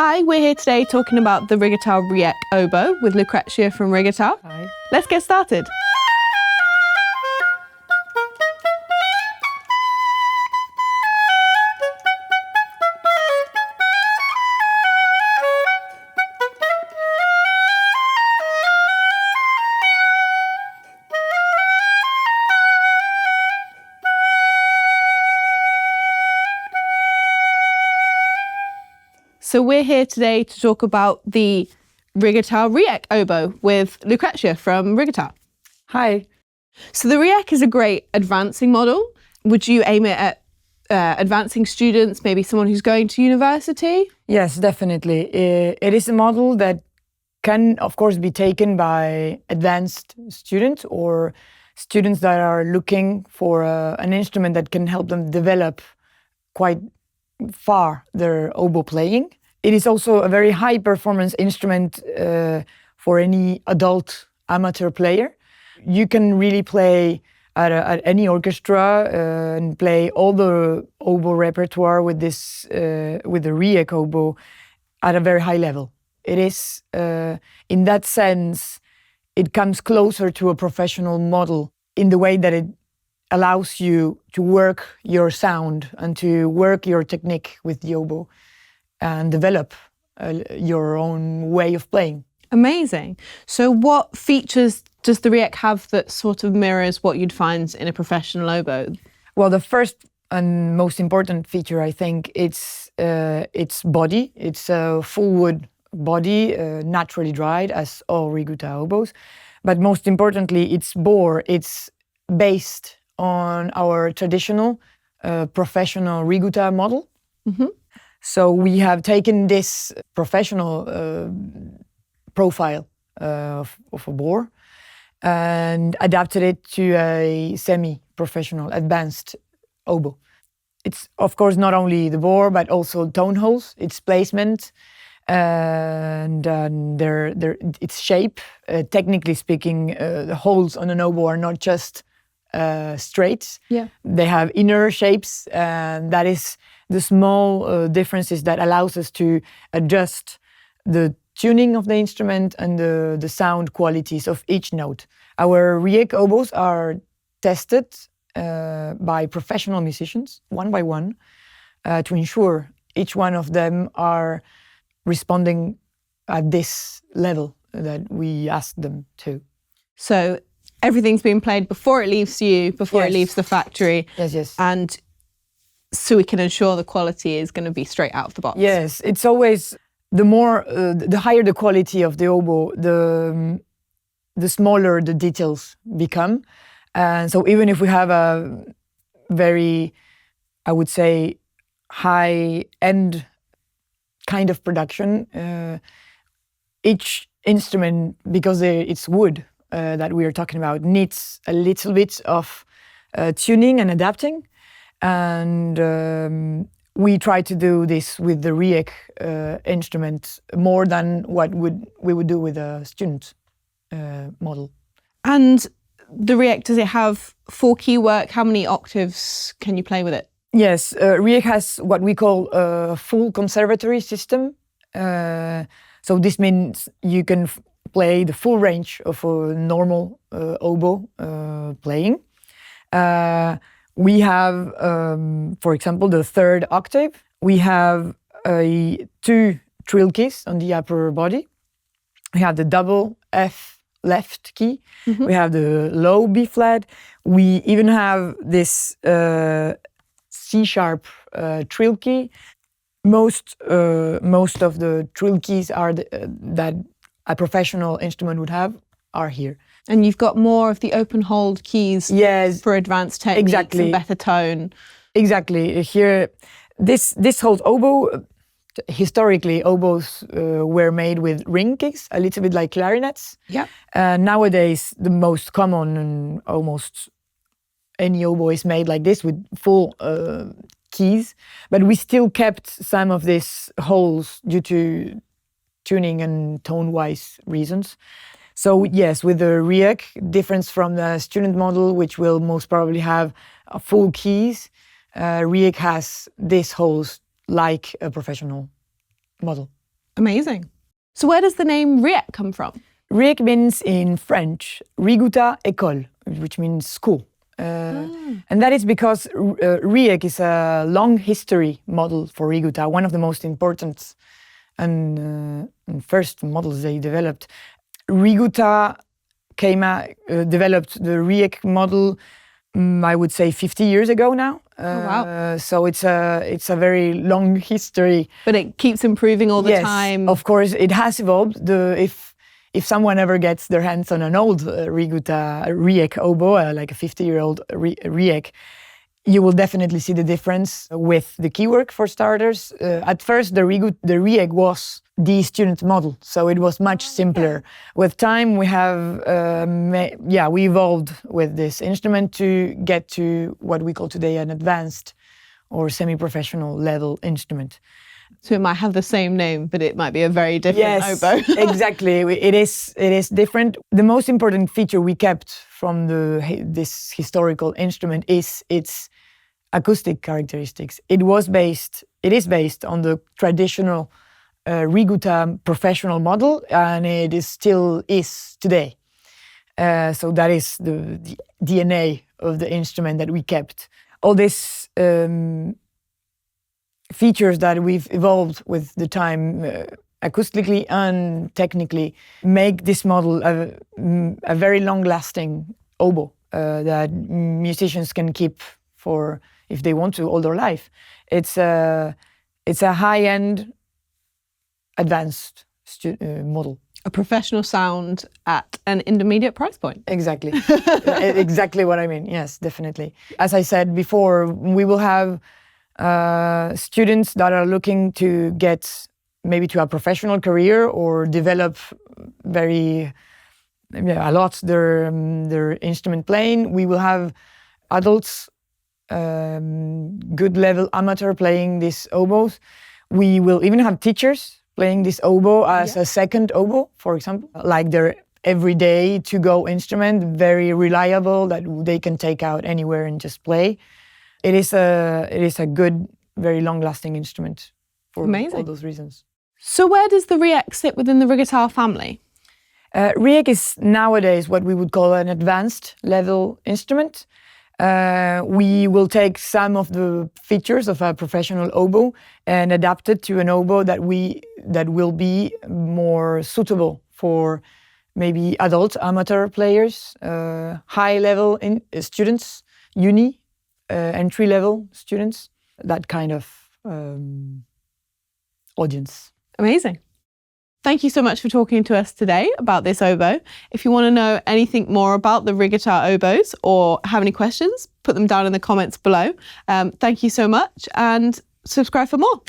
Hi, we're here today talking about the Rigoutat Riec Oboe with Lucrezia from Rigoutat. Hi. Let's get started. So we're here today to talk about the Rigoutat Riec Oboe with Lucrezia from Rigoutat. Hi. So the Riec is a great advancing model. Would you aim it at advancing students, maybe someone who's going to university? Yes, definitely. It is a model that can, of course, be taken by advanced students or students that are looking for an instrument that can help them develop quite far their oboe playing. It is also a very high performance instrument for any adult amateur player. You can really play at any orchestra and play all the oboe repertoire with this with the Riec oboe at a very high level. It is, in that sense, it comes closer to a professional model in the way that it allows you to work your sound and to work your technique with the oboe and develop your own way of playing. Amazing. So what features does the Riec have that sort of mirrors what you'd find in a professional oboe? Well, the first and most important feature, I think, it's its body. It's a full wood body, naturally dried, as all Rigoutat oboes. But most importantly, its bore. It's based on our traditional professional Rigoutat model. Mm-hmm. So we have taken this professional profile of a bore and adapted it to a semi-professional advanced oboe. It's of course not only the bore but also tone holes, its placement, and its shape. Technically speaking, the holes on an oboe are not just straight. Yeah. They have inner shapes, and that is the small differences that allows us to adjust the tuning of the instrument and the sound qualities of each note. Our Riec oboes are tested by professional musicians, one by one, to ensure each one of them are responding at this level that we ask them to. So everything's been played before it leaves you, before Yes. it leaves the factory. Yes. And so we can ensure the quality is going to be straight out of the box. Yes, it's always the higher the quality of the oboe, the smaller the details become. And so even if we have a very, I would say, high-end kind of production, each instrument, because it's wood that we are talking about, needs a little bit of tuning and adapting. And we try to do this with the Riec instrument more than what we would do with a student model. And the Riec, does it have full keywork? How many octaves can you play with it? Yes, Riec has what we call a full conservatory system. So this means you can play the full range of a normal oboe playing. We have, for example, the third octave. We have 2 trill keys on the upper body. We have the double F left key. Mm-hmm. We have the low B flat. We even have this C sharp trill key. Most of the trill keys are that a professional instrument would have are here. And you've got more of the open hold keys. Yes, for advanced techniques. Exactly. And better tone. Exactly. Here, this whole oboe, historically oboes were made with ring keys, a little bit like clarinets. Yeah. Nowadays, the most common and almost any oboe is made like this with full keys, but we still kept some of these holes due to tuning and tone-wise reasons. So yes, with the Riec, difference from the student model, which will most probably have full keys, Riec has these holes like a professional model. Amazing. So where does the name Riec come from? Riec means in French, Rigoutat École, which means school. And that is because Riec is a long history model for Rigoutat, one of the most important and first models they developed. Rigoutat developed the Riec model, I would say 50 years ago now. Wow. So it's a very long history. But it keeps improving all the time. Yes, of course, it has evolved. If someone ever gets their hands on an old Rigoutat Riec Oboe, like a 50-year-old Riec, you will definitely see the difference with the keywork, for starters. At first, the Riec was the student model, so it was much simpler. With time, we have, we evolved with this instrument to get to what we call today an advanced or semi-professional level instrument. So it might have the same name, but it might be a very different oboe. Exactly. It is different. The most important feature we kept from this historical instrument is its acoustic characteristics. It is based on the traditional Rigoutat professional model, and it still is today. So that is the DNA of the instrument that we kept. All this features that we've evolved with the time, acoustically and technically, make this model a very long-lasting oboe that musicians can keep for, if they want to, all their life. It's a high-end, advanced model. A professional sound at an intermediate price point. Exactly. Exactly what I mean. Yes, definitely. As I said before, we will have students that are looking to get maybe to a professional career or develop a lot their instrument playing. We will have adults, good level amateur playing these oboes. We will even have teachers playing this oboe as a second oboe, for example, like their everyday to-go instrument, very reliable that they can take out anywhere and just play. It is a good, very long-lasting instrument for all those reasons. So where does the Riec sit within the Rigoutat family? Riec is nowadays what we would call an advanced level instrument. We will take some of the features of a professional oboe and adapt it to an oboe that will be more suitable for maybe adult amateur players, high-level students, entry-level students, that kind of audience. Amazing. Thank you so much for talking to us today about this oboe. If you want to know anything more about the Rigoutat oboes or have any questions, put them down in the comments below. Thank you so much and subscribe for more.